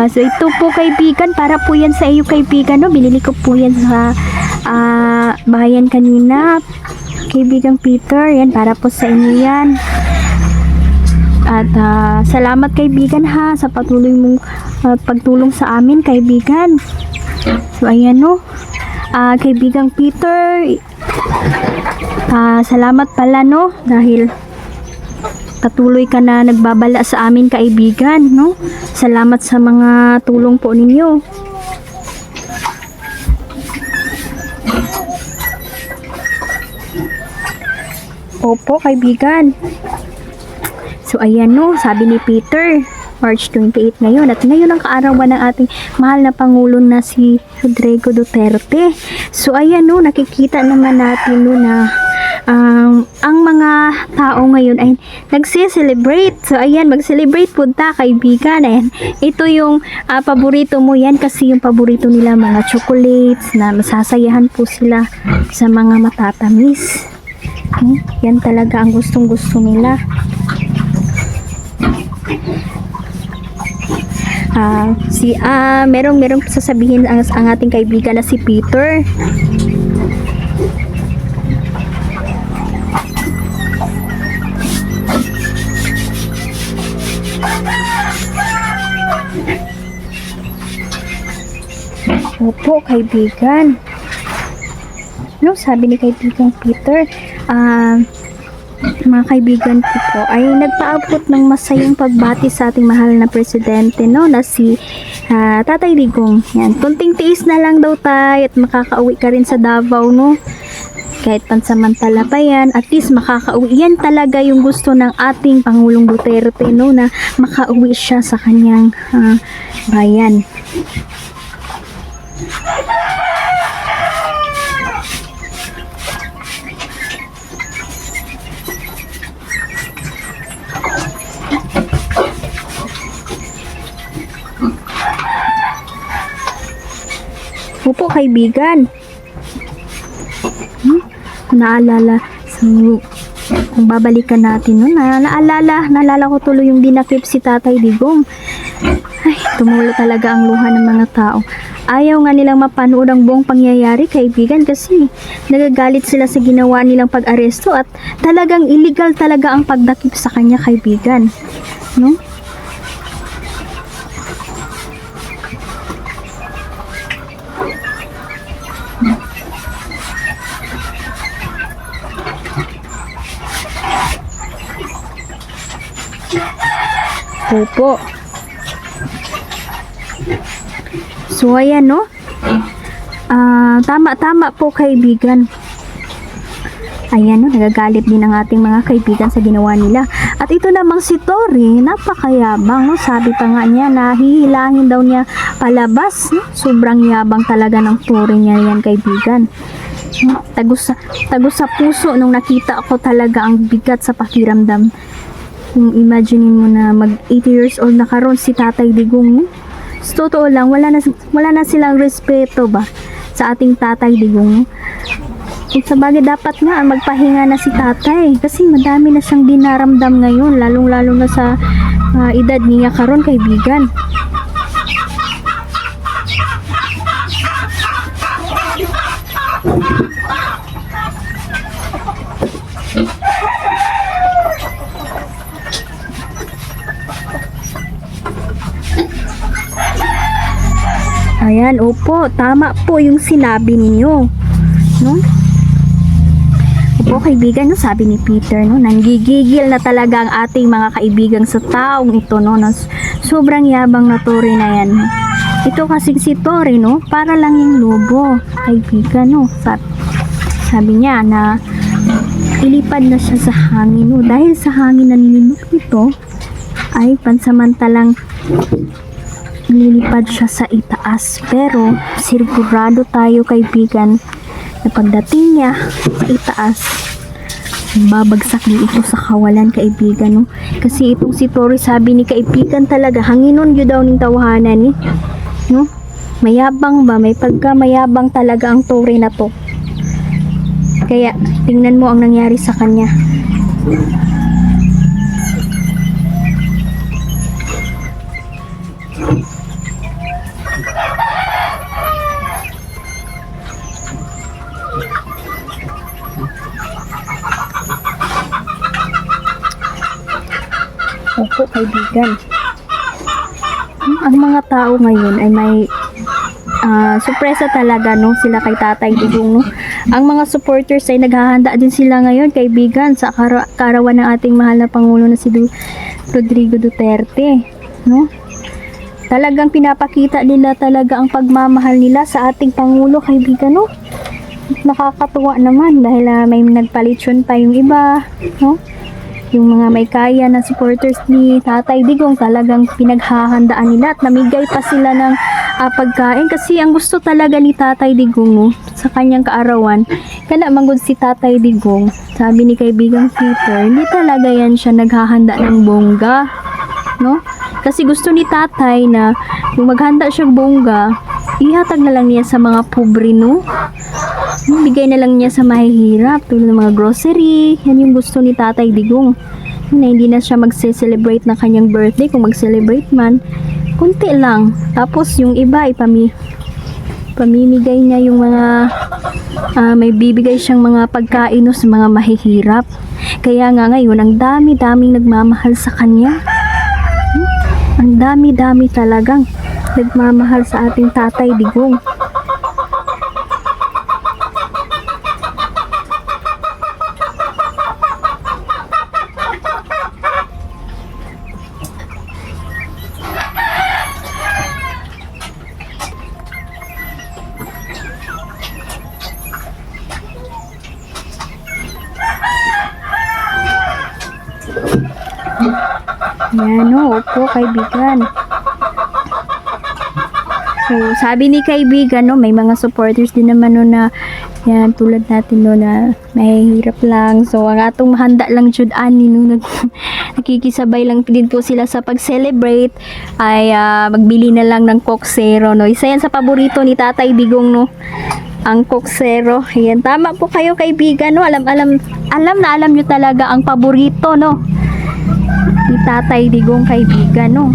So ito po kaibigan, para po yan sa iyo kaibigan, no? Binili ko po yan sa bahayan kanina. Kaibigang Peter, yan para po sa inyo yan. At salamat kaibigan ha sa patuloy mong pagtulong sa amin kaibigan. So ayan no. Kaibigang Peter, salamat pala no dahil patuloy ka na nagbabala sa amin kaibigan no. Salamat sa mga tulong po ninyo. Opo kaibigan. So ayan no, sabi ni Peter, March 28 ngayon at ngayon ang kaarawan ng ating mahal na Pangulo na si Rodrigo Duterte. So ayan no, nakikita naman natin no na ang mga tao ngayon ay nagse-celebrate. So ayan, mag-celebrate po ta kaibigan. Ayan, ito yung paborito mo yan kasi yung paborito nila mga chocolates na masasayahan po sila sa mga matatamis. Yan talaga ang gustong-gusto nila. Merong sasabihin ang ating kaibigan na si Peter. Opo, kaibigan. No, sabi ni kaibigan Peter, mga kaibigan ko po ay nagpaabot ng masayang pagbati sa ating mahal na presidente no na si Tatay Digong. Yan, kunting tiis na lang daw tayo at makakauwi ka rin sa Davao no. Kahit pansamantala pa yan, at least makakauwi. Yan talaga yung gusto ng ating Pangulong Duterte no na makauwi siya sa kanyang bayan. Opo kaibigan. Naalala kung babalikan natin no, naalala ko tuloy yung dinakip si Tatay Digong. Ay, tumulo talaga ang luha ng mga tao. Ayaw nga nilang mapanood ang buong pangyayari kaibigan kasi nagagalit sila sa ginawa nilang pag-aresto at talagang illegal talaga ang pagdakip sa kanya kaibigan no. Opo. So ayan no. Tama po kaibigan. Ayan no, nagagalit din ang ating mga kaibigan sa ginawa nila. At ito namang si Tori, napakayabang no. Sabi pa nga niya na hihilangin daw niya palabas no? Sobrang yabang talaga ng Tori niya yan kaibigan. Tagos sa puso nung nakita ko talaga ang bigat sa pakiramdam. Kung imagine mo na mag 80 years old na karon si Tatay Digong. Sa totoo lang, wala na silang respeto ba sa ating Tatay Digong. Kung sa bagay dapat nga magpahinga na si Tatay kasi madami na siyang dinaramdam ngayon, lalong-lalo na sa edad niya karon kaibigan. Ayan, opo, tama po yung sinabi ninyo, no? Opo, kaibigan, no, sabi ni Peter, no, nanggigigil na talaga ang ating mga kaibigan sa taong ito, no, sobrang yabang na Tori na yan. Ito kasing si Tori, no, para lang yung lobo, kaibigan, no, sabi niya na ilipad na siya sa hangin, no, dahil sa hangin na nilinok nito, ay pansamantalang nilipad siya sa itaas, pero sigurado tayo kaibigan na pagdating niya sa itaas babagsak din ito sa kawalan kaibigan no? Kasi itong si Tori sabi ni kaibigan talaga hanginon yun daw ning tawahanan no? Mayabang ba, may pagka mayabang talaga ang Tori na to, kaya tingnan mo ang nangyari sa kanya. Opo, kaibigan. Ang mga tao ngayon ay may sorpresa talaga, no, sila kay Tatay Digong, no. Ang mga supporters ay naghahanda din sila ngayon, kaibigan, sa karawan ng ating mahal na Pangulo na si Rodrigo Duterte, no. Talagang pinapakita nila talaga ang pagmamahal nila sa ating Pangulo, kaibigan, no. Nakakatuwa naman dahil may nagpalitsyon pa yung iba, no. Yung mga may kaya na supporters ni Tatay Digong, talagang pinaghahandaan nila at namigay pa sila ng pagkain kasi ang gusto talaga ni Tatay Digong, no, sa kanyang kaarawan, kana manggod si Tatay Digong, sabi ni kaibigang Peter, hindi talaga yan siya naghahanda ng bongga, no, kasi gusto ni Tatay na kung maghanda siya bongga, ihatag na lang niya sa mga pobre, no. Bigay na lang niya sa mahihirap tulad ng mga grocery. Yan yung gusto ni Tatay Digong, na hindi na siya magse-celebrate ng kanyang birthday. Kung mag-celebrate man, kunti lang. Tapos yung iba pamimigay niya yung mga may bibigay siyang mga pagkain, no, sa mga mahihirap. Kaya nga ngayon ang dami-daming nagmamahal sa kanya. Ang dami-dami talagang nagmamahal sa ating Tatay Digong. Yan, no, opo, kaibigan. So, sabi ni kaibigan, no, may mga supporters din naman, no, na yan, tulad natin, no, na mahihirap lang. So, ang atong handa lang jud ani, no, nakikisabay lang din po sila sa pag-celebrate ay magbili na lang ng Coke Zero, no. Isa yan sa paborito ni Tatay Digong, no, ang Coke Zero. Ayan, tama po kayo, kaibigan, no. Alam nyo talaga ang paborito, no, ni Tatay Digong, kaibigan, no.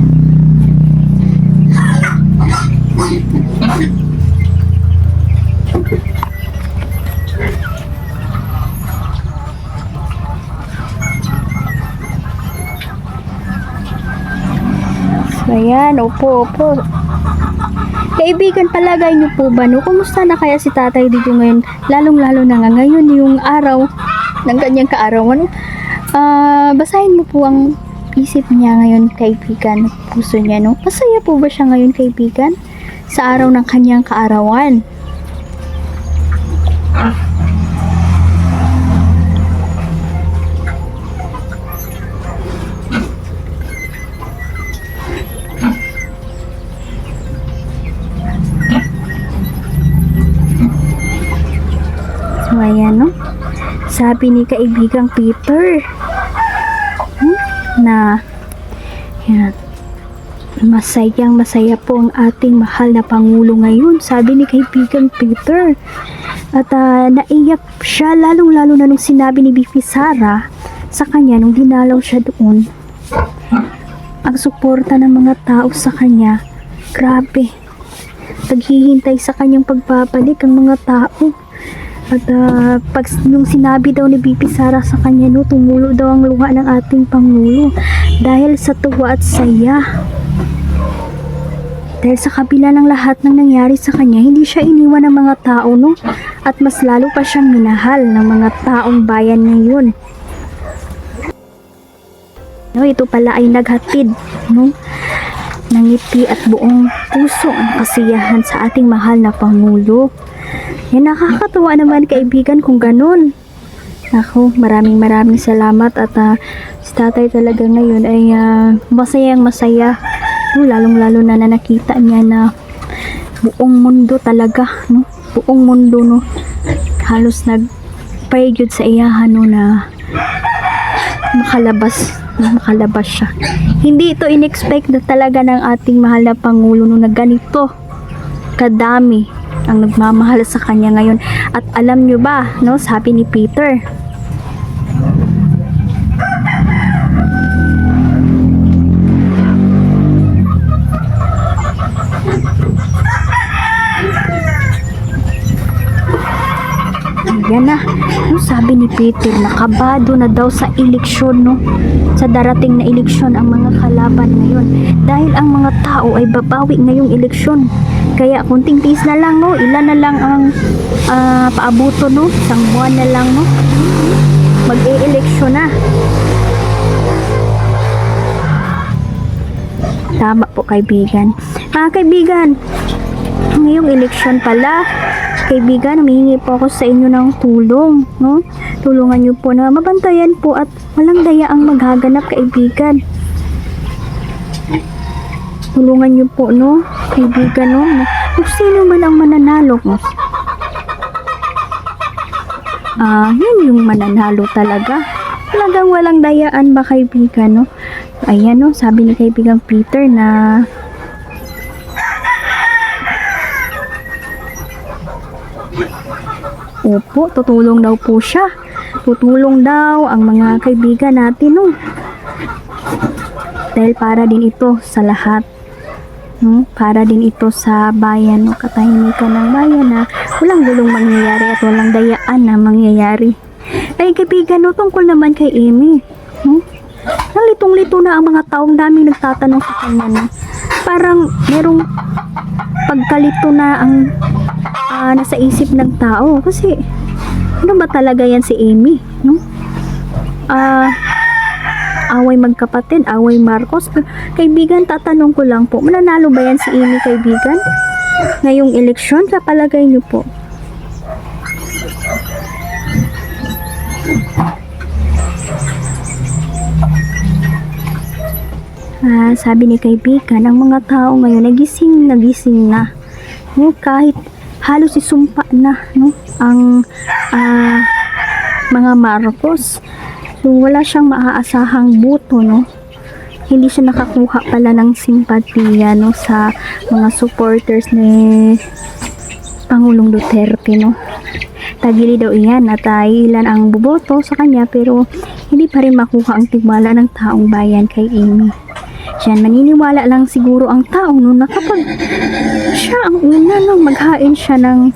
So, ayan, opo. Kaibigan, palagay niyo po ba, no, kumusta na kaya si Tatay Digong ngayon? Lalong-lalo na nga ngayon, yung araw ng kanyang kaarawan. Basahin mo po ang isip niya ngayon, kaibigan, puso niya, no? Masaya po ba siya ngayon, kaibigan, sa araw ng kanyang kaarawan? So, ayan, no? Sabi ni kaibigang Peter, na yan, masaya po ang ating mahal na Pangulo ngayon, sabi ni kaibigan Peter. At naiyak siya, lalong-lalo na nung sinabi ni Bibi Sara sa kanya nung dinalaw siya doon. Ang suporta ng mga tao sa kanya, grabe, naghihintay sa kanyang pagbabalik ang mga tao. At pag nung sinabi daw ni Bibi Sara sa kanya, no, tumulo daw ang luha ng ating Pangulo dahil sa tuwa at saya. Dahil sa kabila ng lahat ng nangyari sa kanya, hindi siya iniwan ng mga tao, no, at mas lalo pa siyang minahal ng mga taong bayan ngayon. No, ito pala ay naghatid, no, ng ngiti at buong puso ang kasiyahan sa ating mahal na Pangulo. Yan, nakakatuwa naman, kaibigan, kung ganun. Ako, maraming salamat at si Tatay talaga ngayon ay masayang masaya, no, lalong-lalo na nakita niya na buong mundo talaga, no, buong mundo, no, halos nag-pray jud sa iyahan, no, na makalabas siya. Hindi ito in-expect na talaga ng ating mahal na Pangulo, no, na ganito kadami ang nagmamahal sa kanya ngayon. At alam nyo ba, no, sabi ni Peter, yan na, no, sabi sabi ni Peter, nakabado na daw sa eleksyon, no? Sa darating na eleksyon ang mga kalaban ngayon. Dahil ang mga tao ay babawi ngayong eleksyon. Kaya kunting tiis na lang, no? Ilan na lang ang paabuto, no? Isang buwan na lang, no? Mag-e-eleksyon na. Tama po, kaibigan. Kaibigan, ngayong eleksyon pala, kaibigan, humihingi po ako sa inyo ng tulong, no? Tulungan niyo po na mabantayan po at walang daya ang maghaganap, kaibigan. Tulungan niyo po, no? Kaibigan, no? Kung sino man ang mananalo, no? Yun yung mananalo talaga. Talagang walang dayaan ba, kaibigan, no? Ayan, no? Sabi ni kaibigan Peter na opo, tutulong daw po siya. Tutulong daw ang mga kaibigan natin, no? Dahil para din ito sa lahat, no? Para din ito sa bayan, no? Katahimikan ng bayan na walang gulong mangyayari at walang dayaan na mangyayari. Ay, kaibigan, no? Tungkol naman kay Amy, no? Nalitong-lito na ang mga taong daming nagtatanong sa kanya, no? Parang merong pagkalito na ang nasa isip ng tao kasi ano ba talaga yan si Amy, no? Away magkapatid, away Marcos. Kaibigan, tatanong ko lang po, mananalo ba yan si Amy, kaibigan? Ngayong eleksyon, sa palagay niyo po? Sabi ni kaibigan, ang mga tao ngayon nagising na, no? Kahit halos isumpa na, no? Ang mga Marcos. So wala siyang maaasahang boto, no? Hindi siya nakakuha pala ng simpatiya, no, sa mga supporters ni Pangulong Duterte, no? Tagili daw iyan at ilan ang buboto sa kanya pero hindi pa rin makuha ang tiwala ng taong bayan kay Amy. Yan, maniniwala lang siguro ang tao, no, na kapag siya ang una, no, maghain siya ng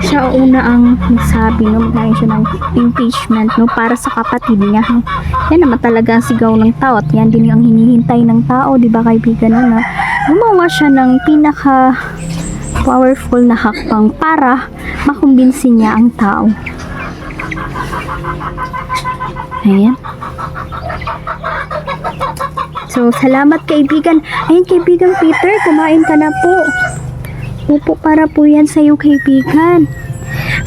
siya una ang nagsabi, no, maghain siya ng impeachment, no, para sa kapatid niya, no. Yan naman talaga ang sigaw ng tao at yan din ang hinihintay ng tao, di ba, kaibigan, no, na gumawa siya ng pinaka powerful na hakbang para makumbinsin niya ang tao. Ayan. So, salamat, kaibigan. Ayun, kaibigan Peter, kumain ka na po. Upo para po yan sa'yo, kaibigan.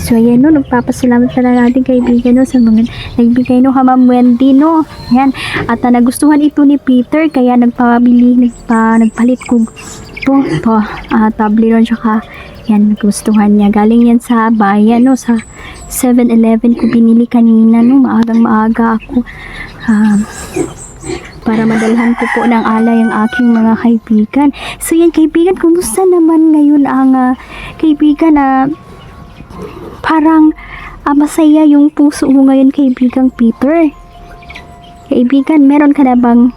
So, ayan, no, nagpapasalamat pala natin, kaibigan, no, sa mga nagbigay, no, Ma'am Wendy, no. Ayan. At nagustuhan ito ni Peter, kaya nagpalit ko ito, Toblerone, tsaka, yan, nagustuhan niya. Galing yan sa bayan, no, sa 7-Eleven ko binili kanina, no, maaga ako. Para madalhan ko po ng alay ang aking mga kaibigan. So yan, kaibigan, kumusta naman ngayon ang kaibigan na parang masaya yung puso mo ngayon, kaibigan Peter? Kaibigan, meron ka na bang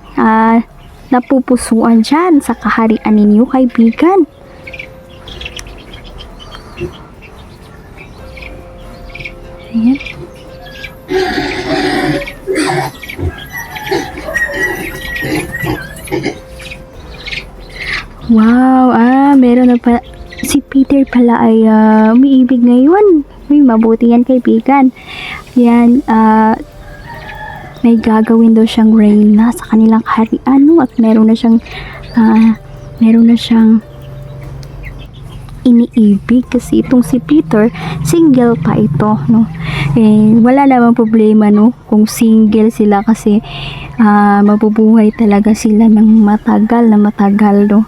napupusuan dyan sa kaharian ninyo, kaibigan? Ayan. Wow, meron na pa si Peter pala ay umiibig ngayon. Uy, mabuti yan, kaibigan. Yan, may gagawin daw siyang reyna sa kanilang kaharian, no? At meron na siyang iniibig kasi itong si Peter, single pa ito, no? Wala namang problema, no, kung single sila kasi mabubuhay talaga sila ng matagal, no?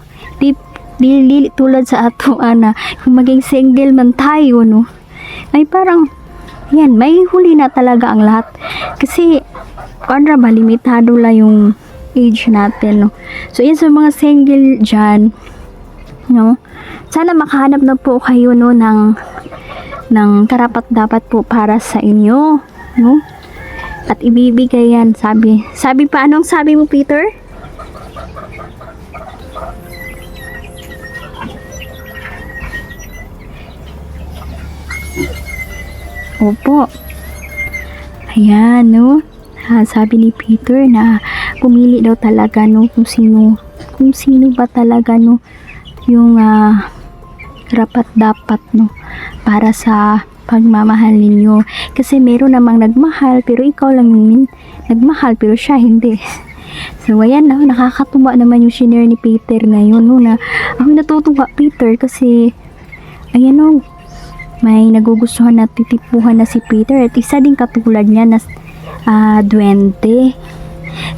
Di tulad sa ato, kung maging single man tayo, no, ay parang yan, may huli na talaga ang lahat kasi limitado lang yung age natin, no? So yan, sa mga single dyan, no, sana makahanap na po kayo, no, ng karapat-dapat po para sa inyo, no? At ibibigay yan, sabi pa, anong sabi mo, Peter? Opo. Ayan, no? Sabi ni Peter na pumili daw talaga, no, kung sino ba talaga, no, yung rapat dapat, no, para sa pagmamahal ninyo. Kasi meron namang nagmahal, pero ikaw lang yung nagmahal, pero siya hindi. So, ayan, no, nakakatuwa naman yung shinare ni Peter ngayon, no, na ako natutuwa, Peter, kasi ayan, no, may nagugustuhan na titipuhan na si Peter at isa din katulad niya na 20.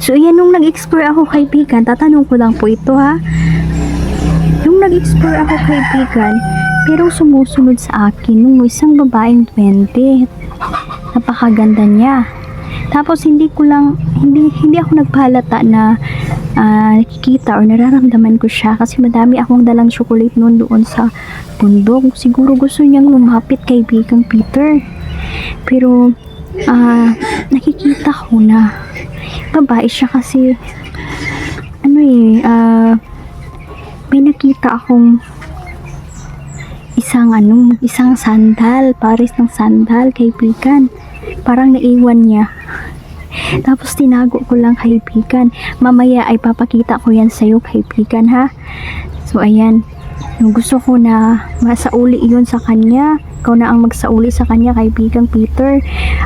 So, ayan, nung nag-explore ako kaibigan, tatanong ko lang po ito, ha. Nung nag-explore ako kaibigan, pero sumusunod sa akin nung isang babaeng 20. Napakaganda niya. Tapos hindi ako nagpahalata na nakikita or nararamdaman ko siya kasi madami akong dalang chocolate noon doon sa bundok. Siguro gusto niyang lumapit kaibigang Peter. Pero nakikita ko na babae siya kasi may nakita akong isang sandal, pares ng sandal, kaibigan. Parang naiwan niya. Tapos tinago ko lang, kaibigan. Mamaya ay papakita ko yan sa'yo, kaibigan, ha. So, ayan. Gusto ko na masauli yun sa kanya. Ikaw na ang magsauli sa kanya, kaibigan Peter.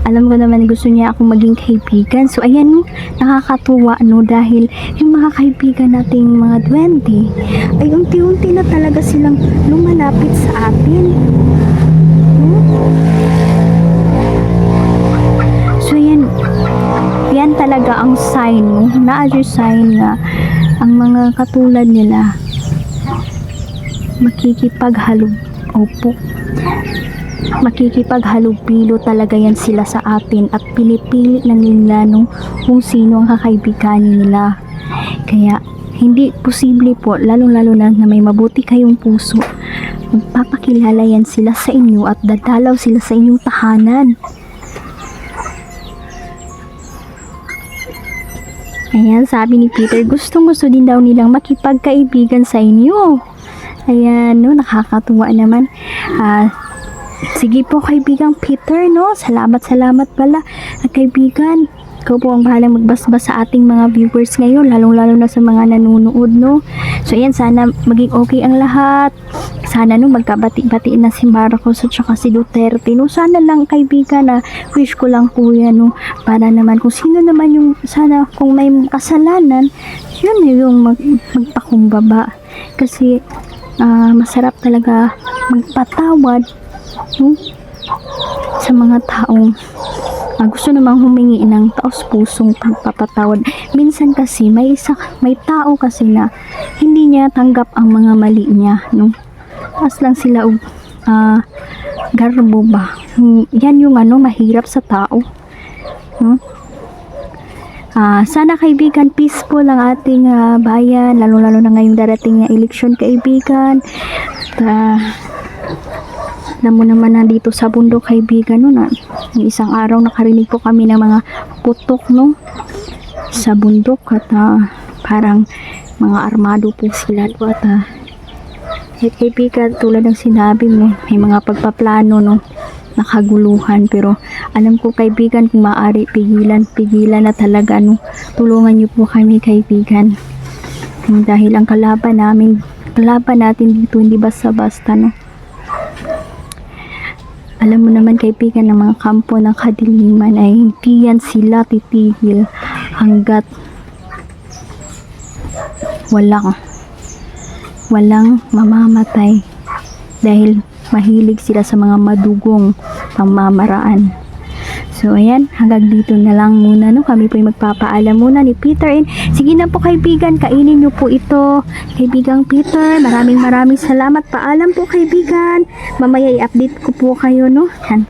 Alam ko naman gusto niya akong maging kaibigan. So, ayan, nakakatuwa, no, dahil yung mga kaibigan nating mga 20 ay unti-unti na talaga silang lumalapit sa atin. So, yan talaga ang sign, no? Na-other sign na ang mga katulad nila makikipaghalubilo talaga yan sila sa atin at pinipili na nila, no, kung sino ang kakaibiganin nila. Kaya hindi posible po, lalong-lalo na may mabuti kayong puso, magpapakilala yan sila sa inyo at dadalaw sila sa inyong tahanan. Ayan, sabi ni Peter, gustong-gusto din daw nilang makipagkaibigan sa inyo. Ayan, no, nakakatuwa naman. Sige po, kaibigang Peter, no, salamat pala. At kaibigan, ikaw po ang bahalang magbasbas sa ating mga viewers ngayon, lalong-lalo na sa mga nanonood, no. So, ayan, sana maging okay ang lahat. Sana, no, magkabati-bati na si Marcos at saka si Duterte, no. Sana lang, kaibigan, na wish ko lang po yan, no, para naman kung sino naman yung, sana kung may kasalanan, yun yung magpakumbaba. Kasi, masarap talaga magpatawad, no, sa mga taong gusto namang humingi ng taos-pusong pagpapatawad. Minsan kasi may tao kasi na hindi niya tanggap ang mga mali niya, no. Taas lang sila garbo ba. Yan yung mahirap sa tao, no. Sana kaibigan, peaceful ang ating bayan, lalo-lalo na ngayong darating na eleksyon, kaibigan. Alam mo naman na dito sa bundok, kaibigan, no, na isang araw nakarinig po kami ng mga putok, no, sa bundok at parang mga armado po sila at kaibigan, tulad ng sinabi mo, may mga pagpaplano, no, nakaguluhan, pero alam ko, kaibigan, kung maaari pigilan na talaga, no. Tulungan niyo po kami, kaibigan, dahil ang kalaban natin dito hindi basta-basta, no. Alam mo naman, kaibigan, ng mga kampo ng kadiliman ay hindi yan sila titigil hanggat walang mamamatay, dahil mahilig sila sa mga madugong pamamaraan. So, ayan, hanggang dito na lang muna, no. Kami po ay magpapaalam muna ni Peter. And sige na po, kaibigan, kainin nyo po ito. Kaibigang Peter, maraming salamat. Paalam po, kaibigan. Mamaya i-update ko po kayo, no. Yan.